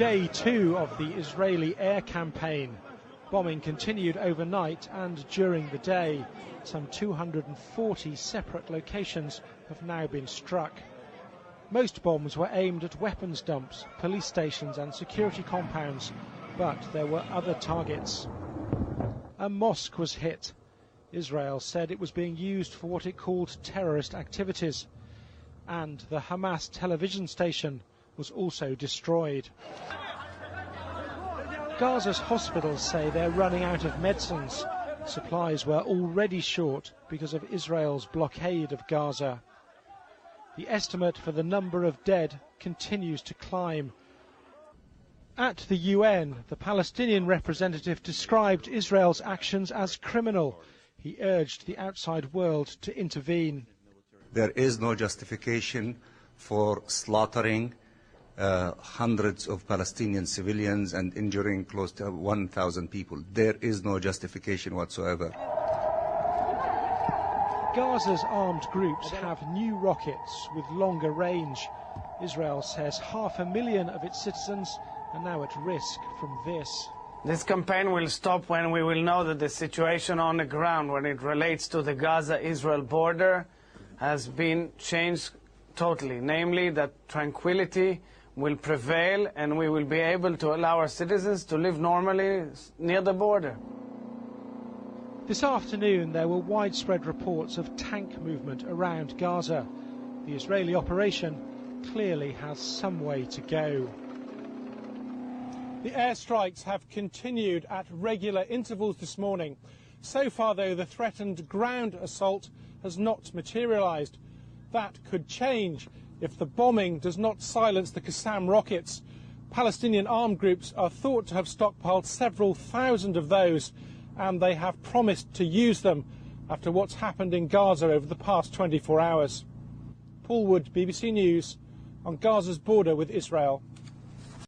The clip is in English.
day 2 of the Israeli air campaign. Bombing continued overnight and during the day. Some 240 separate locations have now been struck. Most bombs were aimed at weapons dumps, police stations and security compounds, but there were other targets. A mosque was hit. Israel said it was being used for what it called terrorist activities. And the Hamas television station was also destroyed. Gaza's hospitals say they're running out of medicines. Supplies were already short because of Israel's blockade of Gaza. The estimate for the number of dead continues to climb. At the UN, the Palestinian representative described Israel's actions as criminal. He urged the outside world to intervene. There is no justification for slaughtering hundreds of Palestinian civilians and injuring close to 1,000 people. There is no justification whatsoever. Gaza's armed groups have new rockets with longer range. Israel says 500,000 of its citizens are now at risk from this. This campaign will stop when we will know that the situation on the ground, when it relates to the Gaza-Israel border, has been changed totally. Namely, that tranquility will prevail and we will be able to allow our citizens to live normally near the border. This afternoon there were widespread reports of tank movement around Gaza. The Israeli operation clearly has some way to go. The airstrikes have continued at regular intervals this morning. So far, though, the threatened ground assault has not materialised. That could change if the bombing does not silence the Qassam rockets. Palestinian armed groups are thought to have stockpiled several thousand of those, and they have promised to use them after what's happened in Gaza over the past 24 hours. Paul Wood, BBC News, on Gaza's border with Israel.